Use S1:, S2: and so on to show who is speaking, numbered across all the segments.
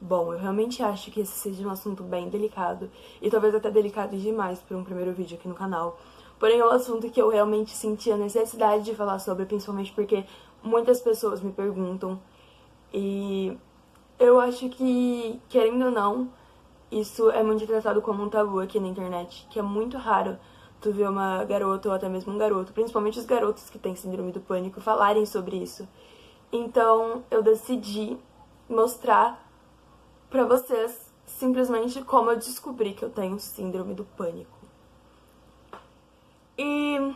S1: Bom, eu realmente acho que esse seja um assunto bem delicado, e talvez até delicado demais para um primeiro vídeo aqui no canal. Porém, é um assunto que eu realmente senti a necessidade de falar sobre, principalmente porque muitas pessoas me perguntam, e eu acho que, querendo ou não, isso é muito tratado como um tabu aqui na internet, que é muito raro tu ver uma garota ou até mesmo um garoto, principalmente os garotos que têm síndrome do pânico, falarem sobre isso. Então, eu decidi mostrar pra vocês simplesmente como eu descobri que eu tenho síndrome do pânico. E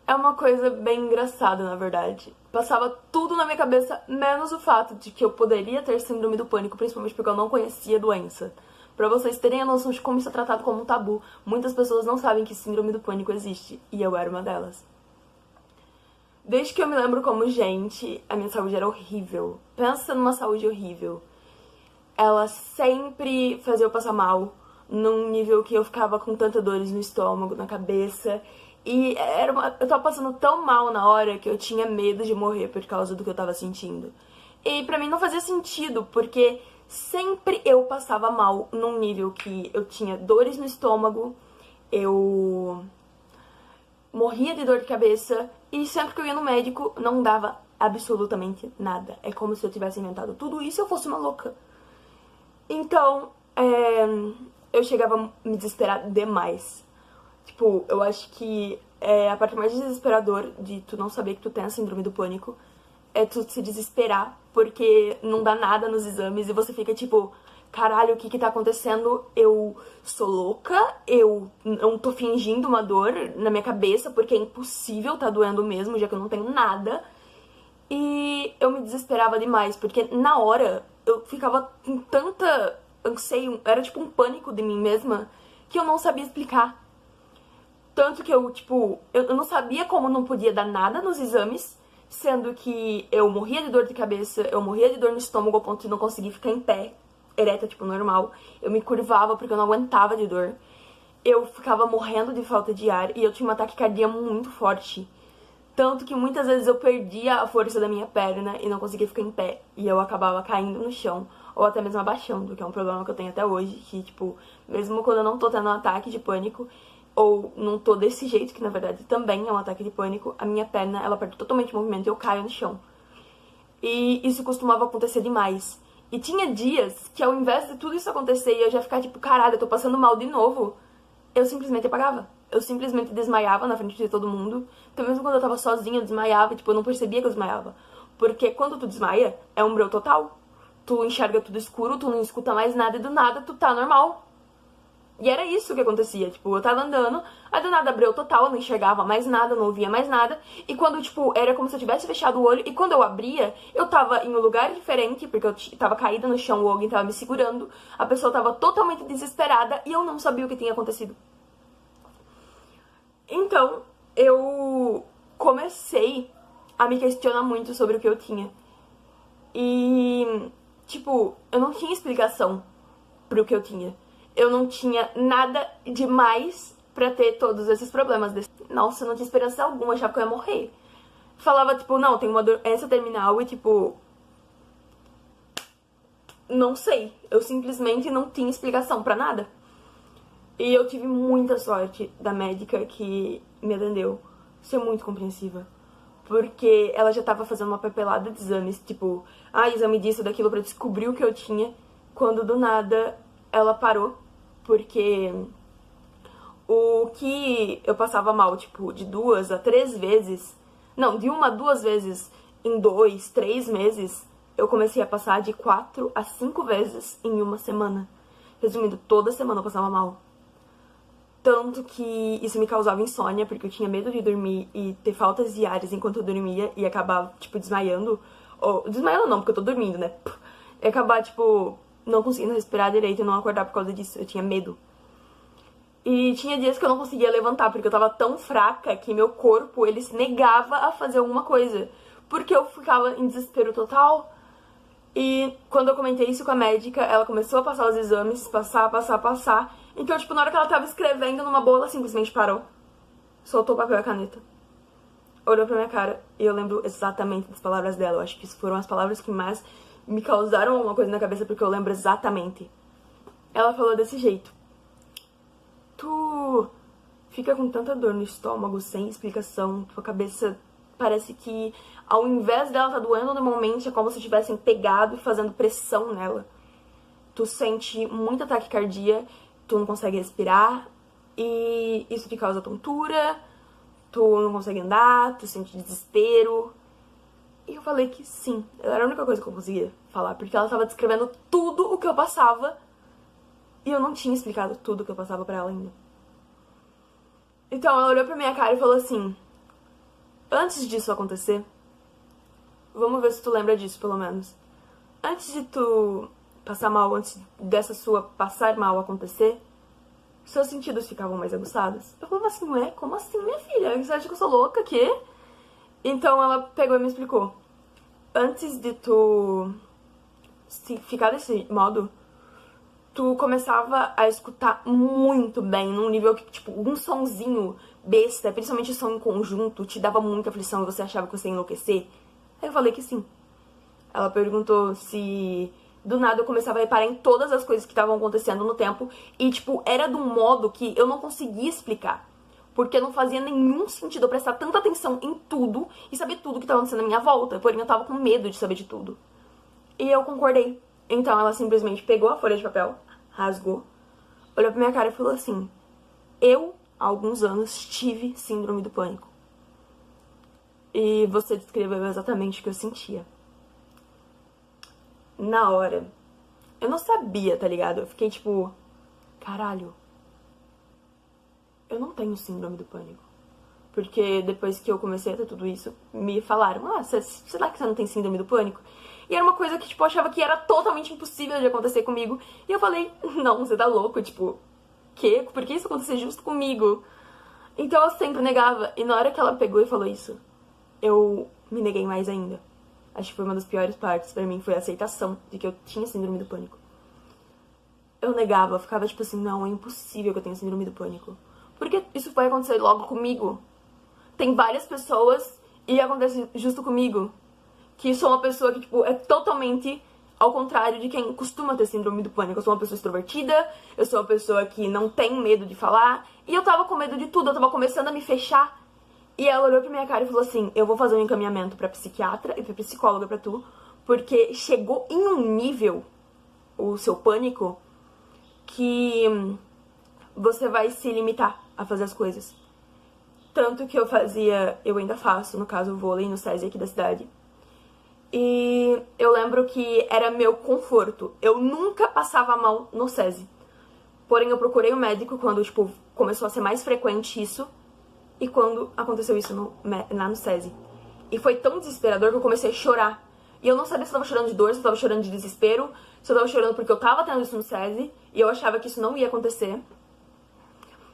S1: é uma coisa bem engraçada, na verdade. Passava tudo na minha cabeça, menos o fato de que eu poderia ter síndrome do pânico, principalmente porque eu não conhecia a doença. Pra vocês terem a noção de como isso é tratado como um tabu, muitas pessoas não sabem que síndrome do pânico existe, e eu era uma delas. Desde que eu me lembro como gente, a minha saúde era horrível. Pensa numa saúde horrível. Ela sempre fazia eu passar mal, num nível que eu ficava com tanta dores no estômago, na cabeça. E eu tava passando tão mal na hora que eu tinha medo de morrer por causa do que eu tava sentindo. E pra mim não fazia sentido, porque sempre eu passava mal num nível que eu tinha dores no estômago, eu morria de dor de cabeça, e sempre que eu ia no médico não dava absolutamente nada. É como se eu tivesse inventado tudo isso e eu fosse uma louca. Então, eu chegava a me desesperar demais. Tipo, eu acho que a parte mais desesperadora de tu não saber que tu tem a síndrome do pânico é tu se desesperar porque não dá nada nos exames e você fica tipo, caralho, o que que tá acontecendo? Eu sou louca? Eu não tô fingindo uma dor na minha cabeça porque é impossível tá doendo mesmo, já que eu não tenho nada. E eu me desesperava demais, porque na hora eu ficava com tanta anseio, era tipo um pânico de mim mesma, que eu não sabia explicar. Tanto que eu não sabia como não podia dar nada nos exames, sendo que eu morria de dor de cabeça, eu morria de dor no estômago ao ponto de não conseguir ficar em pé, ereta, tipo, normal. Eu me curvava porque eu não aguentava de dor. Eu ficava morrendo de falta de ar e eu tinha uma taquicardia muito forte. Tanto que muitas vezes eu perdia a força da minha perna e não conseguia ficar em pé. E eu acabava caindo no chão, ou até mesmo abaixando, que é um problema que eu tenho até hoje. Que, tipo, mesmo quando eu não tô tendo um ataque de pânico, ou não tô desse jeito, que na verdade também é um ataque de pânico, a minha perna, ela perde totalmente o movimento e eu caio no chão. E isso costumava acontecer demais. E tinha dias que ao invés de tudo isso acontecer e eu já ficar tipo, caralho, eu tô passando mal de novo, eu simplesmente apagava. Eu simplesmente desmaiava na frente de todo mundo. Então mesmo quando eu tava sozinha, eu desmaiava, tipo, eu não percebia que eu desmaiava. Porque quando tu desmaia, é um breu total. Tu enxerga tudo escuro, tu não escuta mais nada e do nada tu tá normal. E era isso que acontecia, tipo, eu tava andando, aí do nada abriu total, eu não enxergava mais nada, não ouvia mais nada. E quando, tipo, era como se eu tivesse fechado o olho, e quando eu abria, eu tava em um lugar diferente, porque eu tava caída no chão, alguém tava me segurando, a pessoa tava totalmente desesperada, e eu não sabia o que tinha acontecido. Então, eu comecei a me questionar muito sobre o que eu tinha. E, tipo, eu não tinha explicação pro que eu tinha. Eu não tinha nada demais pra ter todos esses problemas. Nossa, eu não tinha esperança alguma, eu achava que eu ia morrer. Falava, tipo, não, tem uma doença terminal e, tipo, não sei. Eu simplesmente não tinha explicação pra nada. E eu tive muita sorte da médica que me atendeu ser muito compreensiva. Porque ela já tava fazendo uma papelada de exames, tipo, exame disso, daquilo, pra descobrir o que eu tinha. Quando do nada ela parou, porque o que eu passava mal, tipo, de 2 a 3 vezes, não, de 1 a 2 vezes em 2, 3 meses, eu comecei a passar de 4 a 5 vezes em uma semana. Resumindo, toda semana eu passava mal. Tanto que isso me causava insônia, porque eu tinha medo de dormir e ter faltas diárias enquanto eu dormia e acabar, tipo, desmaiando. Ou, desmaiando não, porque eu tô dormindo, né? E acabar, tipo, não conseguindo respirar direito e não acordar por causa disso. Eu tinha medo. E tinha dias que eu não conseguia levantar, porque eu tava tão fraca que meu corpo, ele se negava a fazer alguma coisa. Porque eu ficava em desespero total. E quando eu comentei isso com a médica, ela começou a passar os exames, passar. Então, tipo, na hora que ela tava escrevendo numa bola, ela simplesmente parou. Soltou o papel e a caneta. Olhou pra minha cara e eu lembro exatamente das palavras dela. Eu acho que isso foram as palavras que mais me causaram alguma coisa na cabeça porque eu lembro exatamente. Ela falou desse jeito: tu fica com tanta dor no estômago sem explicação, tua cabeça parece que ao invés dela tá doendo normalmente é como se tivessem pegado e fazendo pressão nela. Tu sente muita taquicardia, tu não consegue respirar e isso te causa tontura, tu não consegue andar, tu sente desespero. E eu falei que sim, ela era a única coisa que eu conseguia falar, porque ela tava descrevendo tudo o que eu passava e eu não tinha explicado tudo o que eu passava pra ela ainda. Então ela olhou pra minha cara e falou assim: antes disso acontecer, vamos ver se tu lembra disso, pelo menos. Antes de tu passar mal, antes dessa sua passar mal acontecer, seus sentidos ficavam mais aguçados. Eu falava assim: ué, como assim, minha filha? Você acha que eu sou louca, quê? Então ela pegou e me explicou: antes de tu ficar desse modo, tu começava a escutar muito bem, num nível que, tipo, um sonzinho besta, principalmente som em conjunto, te dava muita aflição e você achava que você ia enlouquecer. Aí eu falei que sim. Ela perguntou se do nada eu começava a reparar em todas as coisas que estavam acontecendo no tempo e, tipo, era de um modo que eu não conseguia explicar. Porque não fazia nenhum sentido eu prestar tanta atenção em tudo e saber tudo que estava acontecendo à minha volta. Porém, eu tava com medo de saber de tudo. E eu concordei. Então ela simplesmente pegou a folha de papel, rasgou, olhou pra minha cara e falou assim: eu, há alguns anos, tive síndrome do pânico. E você descreveu exatamente o que eu sentia. Na hora, eu não sabia, tá ligado? Eu fiquei tipo: caralho, eu não tenho síndrome do pânico. Porque depois que eu comecei a ter tudo isso, me falaram: ah, será que você não tem síndrome do pânico? E era uma coisa que, tipo, eu achava que era totalmente impossível de acontecer comigo. E eu falei: não, você tá louco, tipo, quê? Por que isso acontecer justo comigo? Então eu sempre negava. E na hora que ela pegou e falou isso, eu me neguei mais ainda. Acho que foi uma das piores partes pra mim, foi a aceitação de que eu tinha síndrome do pânico. Eu negava, eu ficava tipo assim: não, é impossível que eu tenha síndrome do pânico. Porque isso foi acontecer logo comigo. Tem várias pessoas e acontece justo comigo. Que sou uma pessoa que, tipo, é totalmente ao contrário de quem costuma ter síndrome do pânico. Eu sou uma pessoa extrovertida, eu sou uma pessoa que não tem medo de falar. E eu tava com medo de tudo, eu tava começando a me fechar. E ela olhou pra minha cara e falou assim: eu vou fazer um encaminhamento pra psiquiatra e pra psicóloga pra tu, porque chegou em um nível, o seu pânico, que você vai se limitar a fazer as coisas. Tanto que eu ainda faço, no caso, vôlei no SESI aqui da cidade. E eu lembro que era meu conforto. Eu nunca passava mal no SESI. Porém, eu procurei um médico quando, tipo, começou a ser mais frequente isso. E quando aconteceu isso lá no SESI. E foi tão desesperador que eu comecei a chorar. E eu não sabia se eu tava chorando de dor, se eu tava chorando de desespero, se eu tava chorando porque eu tava tendo isso no SESI. E eu achava que isso não ia acontecer.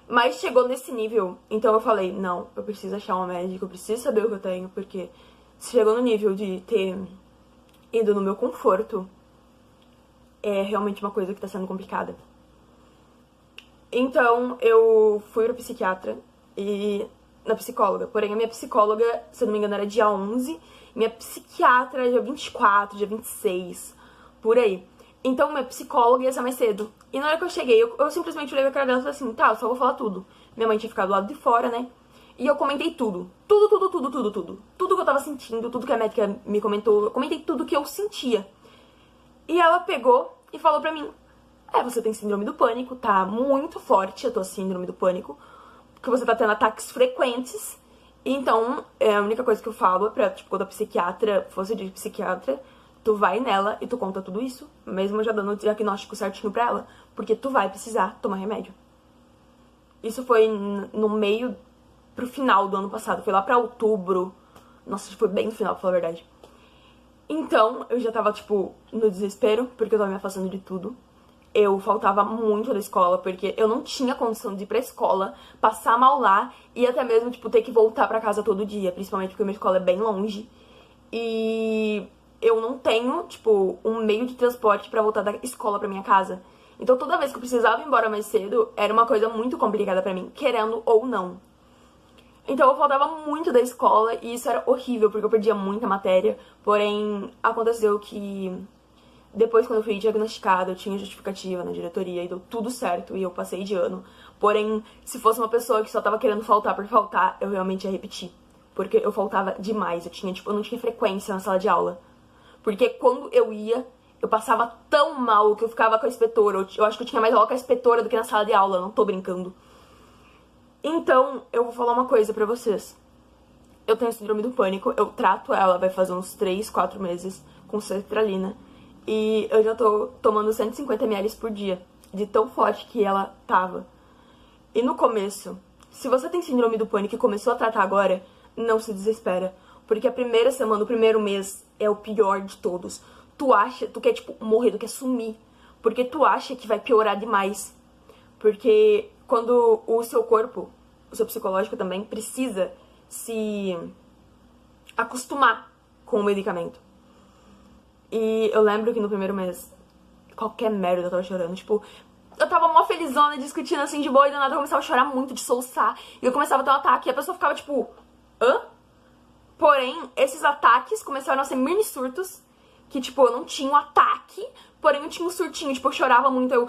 S1: Mas chegou nesse nível, então eu falei: não, eu preciso achar um médico, eu preciso saber o que eu tenho, porque se chegou no nível de ter ido no meu conforto, é realmente uma coisa que tá sendo complicada. Então eu fui pra psiquiatra e na psicóloga, porém a minha psicóloga, se eu não me engano, era dia 11, minha psiquiatra era dia 24, dia 26, por aí. Então minha psicóloga ia ser mais cedo. E na hora que eu cheguei, eu simplesmente olhei pra cara dela e falei assim: tá, eu só vou falar tudo. Minha mãe tinha ficado do lado de fora, né? E eu comentei tudo. Tudo que eu tava sentindo, tudo que a médica me comentou. Eu comentei tudo que eu sentia. E ela pegou e falou pra mim: você tem síndrome do pânico, tá muito forte a tua síndrome do pânico, porque você tá tendo ataques frequentes. Então, a única coisa que eu falo é pra, tipo, quando a psiquiatra fosse de psiquiatra, tu vai nela e tu conta tudo isso, mesmo já dando o diagnóstico certinho pra ela, porque tu vai precisar tomar remédio. Isso foi no meio pro final do ano passado, foi lá pra outubro. Nossa, foi bem no final, pra falar a verdade. Então, eu já tava, tipo, no desespero, porque eu tava me afastando de tudo. Eu faltava muito da escola, porque eu não tinha condição de ir pra escola, passar mal lá e até mesmo, tipo, ter que voltar pra casa todo dia, principalmente porque minha escola é bem longe. E eu não tenho, tipo, um meio de transporte pra voltar da escola pra minha casa. Então toda vez que eu precisava ir embora mais cedo, era uma coisa muito complicada pra mim, querendo ou não. Então eu faltava muito da escola e isso era horrível, porque eu perdia muita matéria. Porém, aconteceu que Depois, quando eu fui diagnosticada, eu tinha justificativa na diretoria e deu tudo certo e eu passei de ano. Porém, se fosse uma pessoa que só tava querendo faltar por faltar, eu realmente ia repetir. Porque eu faltava demais, eu não tinha frequência na sala de aula. Porque quando eu ia, eu passava tão mal que eu ficava com a inspetora. Eu acho que eu tinha mais aula com a inspetora do que na sala de aula, não tô brincando. Então, eu vou falar uma coisa pra vocês. Eu tenho síndrome do pânico, eu trato ela, vai fazer uns 3, 4 meses com sertralina. E eu já tô tomando 150 ml por dia, de tão forte que ela tava. E no começo, se você tem síndrome do pânico e começou a tratar agora, não se desespera. Porque a primeira semana, o primeiro mês, é o pior de todos. Tu quer, tipo, morrer, tu quer sumir. Porque tu acha que vai piorar demais. Porque quando o seu corpo, o seu psicológico também, precisa se acostumar com o medicamento. E eu lembro que no primeiro mês, qualquer merda eu tava chorando. Tipo, eu tava mó felizona, discutindo assim de boa, e do nada eu começava a chorar muito, de soluçar. E eu começava a ter um ataque, e a pessoa ficava tipo, hã? Porém, esses ataques começaram a ser mini surtos, que tipo, eu não tinha um ataque, porém eu tinha um surtinho, tipo, eu chorava muito, eu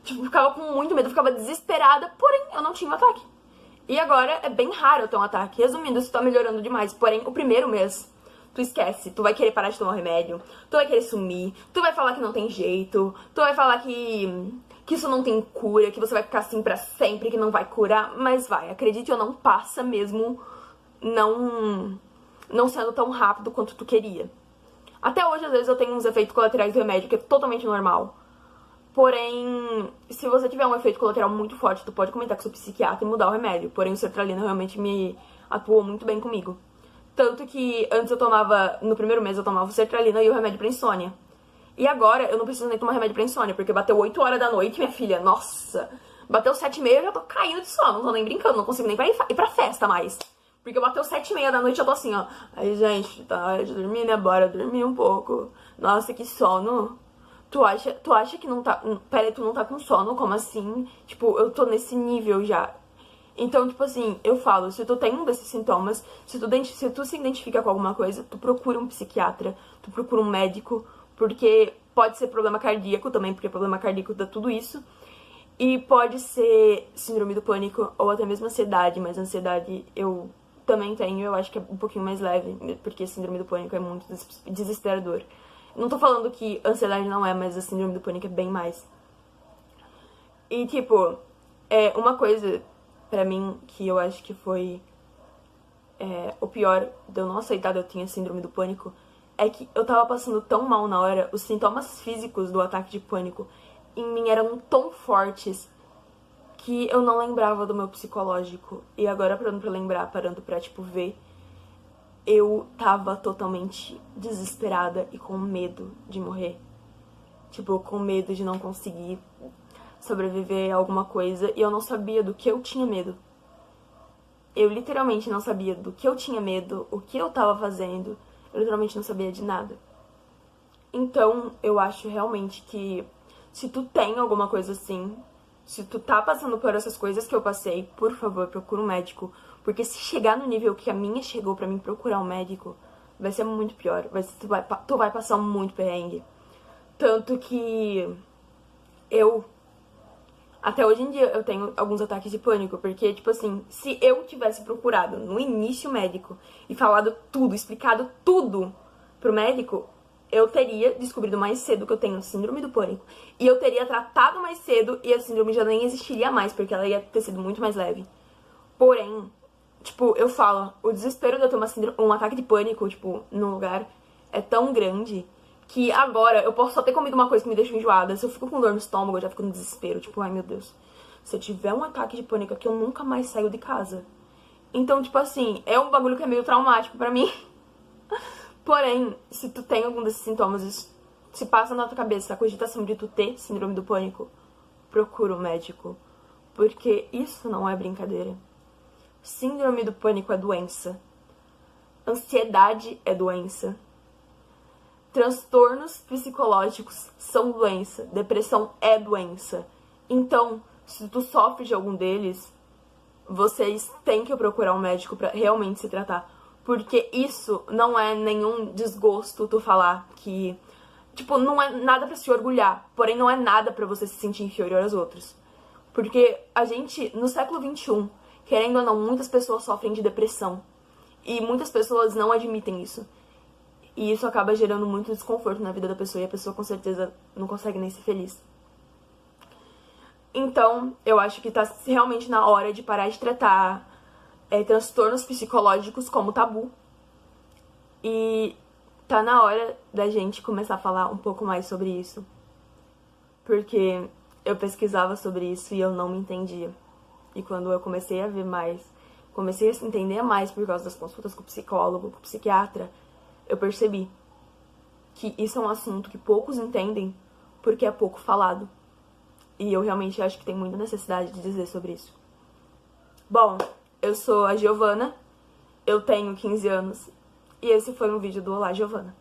S1: tipo, ficava com muito medo, eu ficava desesperada, porém eu não tinha um ataque. E agora é bem raro eu ter um ataque. Resumindo, isso tá melhorando demais. Porém, o primeiro mês, tu esquece. Tu vai querer parar de tomar o remédio. Tu vai querer sumir. Tu vai falar que não tem jeito. Tu vai falar que isso não tem cura. Que você vai ficar assim pra sempre, que não vai curar. Mas vai, acredite ou não, passa mesmo não sendo tão rápido quanto tu queria. Até hoje, às vezes, eu tenho uns efeitos colaterais do remédio que é totalmente normal. Porém, se você tiver um efeito colateral muito forte, tu pode comentar com seu psiquiatra e mudar o remédio. Porém, o sertralina realmente me atuou muito bem comigo. Tanto que antes eu tomava, no primeiro mês eu tomava o sertralina e o remédio pra insônia. E agora eu não preciso nem tomar remédio pra insônia, porque bateu 8 horas da noite, minha filha, nossa. Bateu 7h30, eu já tô caindo de sono, não tô nem brincando, não consigo nem ir pra festa mais. Porque bateu 7h30 da noite, eu tô assim, ó. Aí, gente, tá hora de dormir, né? Bora dormir um pouco. Nossa, que sono. Tu acha que não tá... Pera aí, tu não tá com sono? Como assim? Tipo, eu tô nesse nível já. Então, tipo assim, eu falo, se tu tem um desses sintomas, se tu se identifica com alguma coisa, tu procura um psiquiatra, tu procura um médico, porque pode ser problema cardíaco também, porque problema cardíaco dá tudo isso. E pode ser síndrome do pânico, ou até mesmo ansiedade, mas ansiedade eu também tenho, eu acho que é um pouquinho mais leve, porque síndrome do pânico é muito desesperador. Não tô falando que ansiedade não é, mas a síndrome do pânico é bem mais. E, tipo, uma coisa pra mim que eu acho que foi o pior de eu não aceitar que eu tinha síndrome do pânico é que eu tava passando tão mal na hora, os sintomas físicos do ataque de pânico em mim eram tão fortes que eu não lembrava do meu psicológico. E agora, parando pra lembrar, parando pra, tipo, ver, eu tava totalmente desesperada e com medo de morrer. Tipo, com medo de não conseguir sobreviver a alguma coisa. E eu não sabia do que eu tinha medo. Eu literalmente não sabia do que eu tinha medo, o que eu tava fazendo. Eu literalmente não sabia de nada. Então, eu acho realmente que se tu tem alguma coisa assim, se tu tá passando por essas coisas que eu passei, por favor, procura um médico. Porque se chegar no nível que a minha chegou pra mim procurar um médico, vai ser muito pior. Tu vai passar muito perrengue. Tanto que até hoje em dia, eu tenho alguns ataques de pânico. Porque, tipo assim, se eu tivesse procurado no início o médico e falado tudo, explicado tudo pro médico, eu teria descobrido mais cedo que eu tenho síndrome do pânico. E eu teria tratado mais cedo e a síndrome já nem existiria mais, porque ela ia ter sido muito mais leve. Porém, tipo, eu falo, o desespero de eu ter um ataque de pânico, tipo, num lugar é tão grande que agora eu posso só ter comido uma coisa que me deixa enjoada. Se eu fico com dor no estômago, eu já fico no desespero. Tipo, ai meu Deus, se eu tiver um ataque de pânico aqui, eu nunca mais saio de casa. Então, tipo assim, é um bagulho que é meio traumático pra mim. Porém, se tu tem algum desses sintomas, se passa na tua cabeça a cogitação de tu ter síndrome do pânico, procura um médico. Porque isso não é brincadeira. Síndrome do pânico é doença. Ansiedade é doença. Transtornos psicológicos são doença. Depressão é doença. Então, se tu sofre de algum deles, vocês têm que procurar um médico pra realmente se tratar. Porque isso não é nenhum desgosto tu falar que tipo, não é nada pra se orgulhar, porém não é nada pra você se sentir inferior aos outros. Porque a gente, no século XXI, querendo ou não, muitas pessoas sofrem de depressão. E muitas pessoas não admitem isso. E isso acaba gerando muito desconforto na vida da pessoa e a pessoa com certeza não consegue nem ser feliz. Então, eu acho que tá realmente na hora de parar de tratar transtornos psicológicos como tabu. E tá na hora da gente começar a falar um pouco mais sobre isso. Porque eu pesquisava sobre isso e eu não me entendia. E quando eu comecei a ver mais, comecei a entender mais por causa das consultas com o psicólogo, com o psiquiatra, eu percebi que isso é um assunto que poucos entendem porque é pouco falado. E eu realmente acho que tem muita necessidade de dizer sobre isso. Bom, eu sou a Giovana, eu tenho 15 anos e esse foi um vídeo do Olá, Giovana.